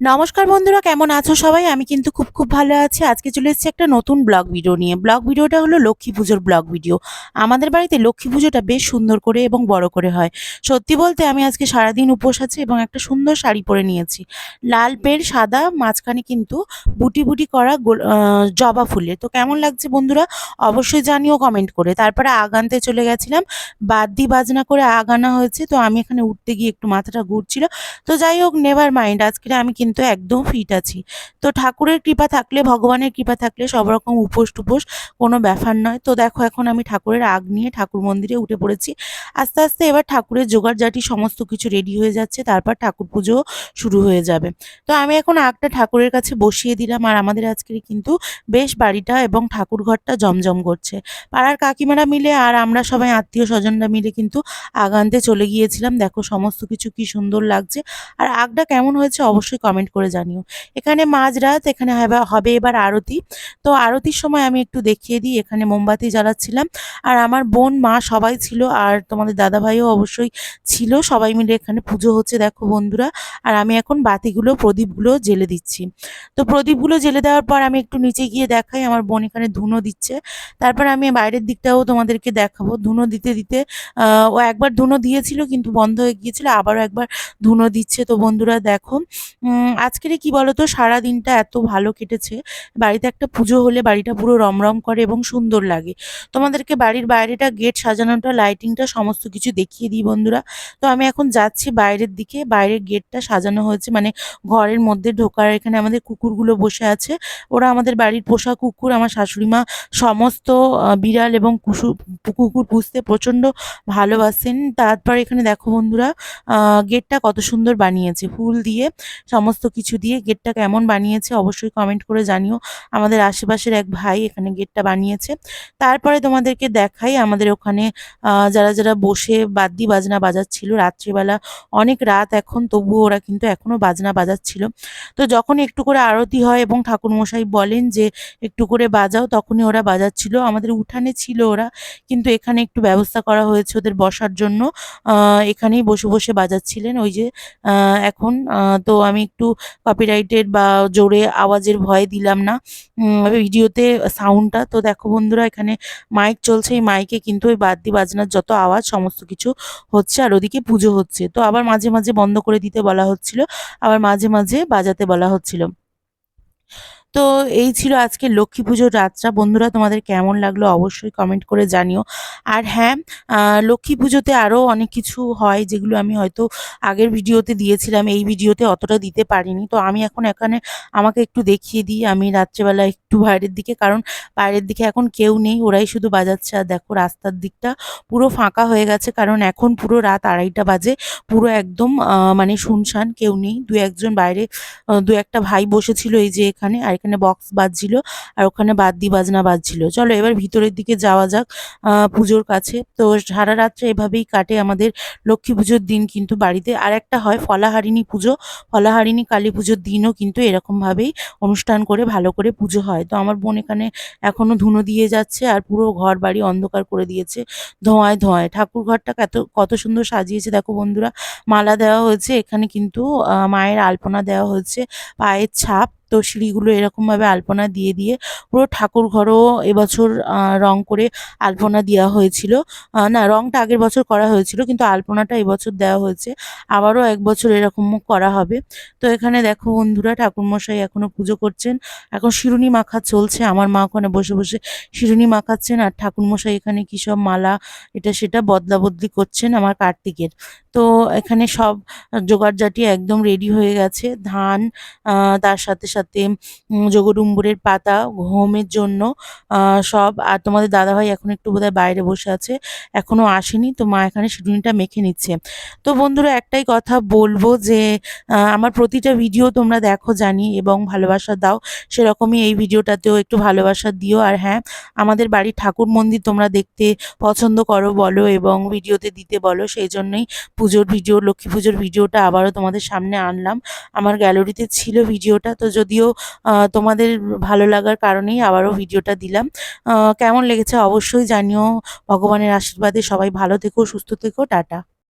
নমস্কার বন্ধুরা, কেমন আছো সবাই? আমি কিন্তু খুব ভালো আছি। আজকে চলে এসেছি একটা নতুন ব্লগ ভিডিও নিয়ে। ব্লগ ভিডিওটা হলো লক্ষ্মী পুজোর ব্লগ ভিডিও। আমাদের বাড়িতে লক্ষ্মী পুজোটা বেশ সুন্দর করে এবং বড় করে হয়। সত্যি বলতে আমি আজকে সারাদিন উপোস আছি এবং একটা সুন্দর শাড়ি পরে নিয়েছি। লাল পেড় সাদা, মাঝখানে কিন্তু বুটি করা জবা ফুলের। তো কেমন লাগছে বন্ধুরা? অবশ্যই জানিও কমেন্ট করে। তারপরে আগ আনতে চলে গেছিলাম। বাদ্যি বাজনা করে আগ আনা হয়েছে। তো আমি এখানে উঠতে গিয়ে একটু মাথাটা ঘুরছিল। তো যাই হোক, নেভার মাইন্ড, আজকে আমি কিন্তু একদম ফিট আছি। তো ঠাকুরের কৃপা থাকলে, ভগবানের কৃপা থাকলে সব রকম উপোস টুপোস কোনো ব্যাপার নয়। তো দেখো, এখন আমি ঠাকুরের আগ নিয়ে ঠাকুর মন্দিরে উঠে পড়েছি। আস্তে আস্তে এবার ঠাকুরের জোগাড়জাটি সমস্ত কিছু রেডি হয়ে যাচ্ছে, তারপর ঠাকুর পুজো শুরু হয়ে যাবে। তো আমি এখন আগটা ঠাকুরের কাছে বসিয়ে দিলাম। আর আমাদের আজকের কিন্তু বেশ বাড়িটা এবং ঠাকুর ঘরটা জমজম করছে। পাড়ার কাকিমারা মিলে আর আমরা সবাই আত্মীয় স্বজনরা মিলে কিন্তু আগ আনতে চলে গিয়েছিলাম। দেখো সমস্ত কিছু কি সুন্দর লাগছে। আর আগটা কেমন হয়েছে অবশ্যই কমেন্ট করে জানিও। এখানে মাঝরাত, এখানে হবে এবার আরতি। তো আরতির সময় আমি একটু দেখিয়ে দিই, এখানে মোমবাতি জ্বালাচ্ছিলাম। আর আমার বোন, মা সবাই ছিল, আর তোমাদের দাদাভাইও অবশ্যই ছিল। সবাই মিলে এখানে পুজো হচ্ছে দেখো বন্ধুরা। আর আমি এখন বাতিগুলো, প্রদীপগুলো জ্বেলে দিচ্ছি। তো প্রদীপগুলো জ্বেলে দেওয়ার পর আমি একটু নিচে গিয়ে দেখাই, আমার বোন এখানে ধুনো দিচ্ছে। তারপর আমি বাইরের দিকটাও তোমাদেরকে দেখাবো। ধুনো দিতে দিতে ও একবার ধুনো দিয়েছিল কিন্তু বন্ধ হয়ে গিয়েছিল, আবারও একবার ধুনো দিচ্ছে। তো বন্ধুরা দেখো, আজকের কি বলতো, সারা দিনটা এত ভালো কেটেছে। বাড়িতে একটা পুজো হলে বাড়িটা পুরো রমরম করে এবং সুন্দর লাগে। তোমাদেরকে বাড়ির বাইরেটা, গেট সাজানোটা, লাইটিংটা সমস্ত কিছু দেখিয়ে দিই বন্ধুরা। তো আমি এখন যাচ্ছি বাইরের দিকে। বাইরের গেটটা সাজানো হয়েছে, মানে ঘরের মধ্যে ঢোকার এখানে আমাদের কুকুরগুলো বসে আছে। ওরা আমাদের বাড়ির পোষা কুকুর। আমার শাশুড়ি মা সমস্ত বিড়াল এবং কুকুর পুষতে প্রচণ্ড ভালোবাসেন। তারপর এখানে দেখো বন্ধুরা, গেটটা কত সুন্দর বানিয়েছে ফুল দিয়ে, সমস্ত কিছু দিয়ে। গেটটা কেমন বানিয়েছে অবশ্যই কমেন্ট করে জানিও। আমাদের আশেপাশের এক ভাই এখানে গেটটা বানিয়েছে। তারপরে তোমাদেরকে দেখাই, আমাদের ওখানে যারা বসে বাদ্যি বাজনা বাজাচ্ছিল রাত্রিবেলা। অনেক রাত এখন, তবুও ওরা কিন্তু এখনো বাজনা বাজাচ্ছিল। তো যখন একটু করে আরতি হয় এবং ঠাকুরমশাই বলেন যে একটু করে বাজাও, তখনই ওরা বাজাচ্ছিল। আমাদের উঠানে ছিল ওরা, কিন্তু এখানে একটু ব্যবস্থা করা হয়েছে ওদের বসার জন্য। এখানেই বসে বসে বাজাচ্ছিলেন ওই যে। এখন তো আমি একটু কপিরাইটেড বা জোরে আওয়াজের ভয় দিলাম না ভিডিওতে সাউন্ডটা। তো দেখো বন্ধুরা, এখানে মাইক চলছে। এই মাইকে কিন্তু ওই বাদ্যি বাজনার যত আওয়াজ সমস্ত কিছু হচ্ছে, আর ওদিকে পুজো হচ্ছে। তো আবার মাঝে মাঝে বন্ধ করে দিতে বলা হচ্ছিল, আবার মাঝে মাঝে বাজাতে বলা হচ্ছিল। তো এই ছিল আজকে লক্ষ্মী পুজোর রাতটা। বন্ধুরা, তোমাদের কেমন লাগলো অবশ্যই কমেন্ট করে জানিও। আর হ্যাঁ, লক্ষ্মী পুজোতে আরও অনেক কিছু হয় যেগুলো আমি হয়তো আগের ভিডিওতে দিয়েছিলাম, এই ভিডিওতে অতটা দিতে পারিনি। তো আমি এখন এখানে আমাকে একটু দেখিয়ে দিই। আমি রাত্রেবেলা একটু বাইরের দিকে, কারণ বাইরের দিকে এখন কেউ নেই, ওরাই শুধু বাজাচ্ছে। আর দেখো রাস্তার দিকটা পুরো ফাঁকা হয়ে গেছে, কারণ এখন পুরো রাত 2:30 বাজে। পুরো একদম মানে শুনশান, কেউ নেই। দু একজন বাইরে, দু একটা ভাই বসেছিল এই যে এখানে, আর এখানে বক্স বাজছিল, আর ওখানে বাদ্যি বাজনা বাজছিল। চলো এবার ভিতরের দিকে যাওয়া যাক পুজোর কাছে। তো সারা রাত্রে এভাবেই কাটে আমাদের লক্ষ্মী পুজোর দিন। কিন্তু বাড়িতে আর একটা হয় ফলাহারিণী পুজো। ফলাহারিণী কালী পুজোর দিনও কিন্তু এরকমভাবেই অনুষ্ঠান করে ভালো করে পুজো হয়। তো আমার বোন এখানে এখনো ধুনো দিয়ে যাচ্ছে, আর পুরো ঘর বাড়ি অন্ধকার করে দিয়েছে ধোঁয়ায় ধোঁয়ায়। ঠাকুর ঘরটা কত সুন্দর সাজিয়েছে দেখো বন্ধুরা। মালা দেওয়া হয়েছে এখানে, কিন্তু মায়ের আলপনা দেওয়া হয়েছে, পায়ের ছাপ। তো সিঁড়িগুলো এরকমভাবে আলপনা দিয়ে দিয়ে পুরো ঠাকুর ঘরও এবছর রং করে আলপনা দেওয়া হয়েছিল। না, রংটা আগের বছর করা হয়েছিল, কিন্তু আলপনাটা এবছর দেওয়া হয়েছে। আবারও এক বছর এরকম করা হবে। তো এখানে দেখো বন্ধুরা, ঠাকুরমশাই এখনো পুজো করছেন। এখন শিরুনি মাখা চলছে, আমার মা ওখানে বসে বসে শিরুনি মাখাচ্ছেন, আর ঠাকুরমশাই এখানে কী সব মালা এটা সেটা বদলা বদলি করছেন আমার কার্তিকের। তো এখানে সব জোগাড়জাটি একদম রেডি হয়ে গেছে। ধান, তার সাথে সাথে জগডুম্বুরের পাতা, হোমের জন্য সব। আর তোমাদের দাদাভাই এখন একটু বোধহয় বাইরে বসে আছে, এখনো আসেনি। তো মা এখানে সিঁদুরটা মেখে নিচ্ছে। তো বন্ধুরা, একটাই কথা বলবো যে আমার প্রতিটা ভিডিও তোমরা দেখো জানি এবং ভালোবাসা দাও, সেরকমই এই ভিডিওটাতেও একটু ভালোবাসা দিও। আর হ্যাঁ, আমাদের বাড়ির ঠাকুর মন্দির তোমরা দেখতে পছন্দ করো বলো এবং ভিডিওতে দিতে বলো, সেই জন্যই পুজোর ভিডিও, লক্ষ্মী পুজোর ভিডিওটা আবারও তোমাদের সামনে আনলাম। আমার গ্যালারিতে ছিল ভিডিওটা, তো যদিও তোমাদের ভালো লাগার কারণেই আবারও ভিডিওটা দিলাম। কেমন লেগেছে অবশ্যই জানিও। ভগবানের আশীর্বাদে সবাই ভালো থেকো, সুস্থ থেকো, টাটা।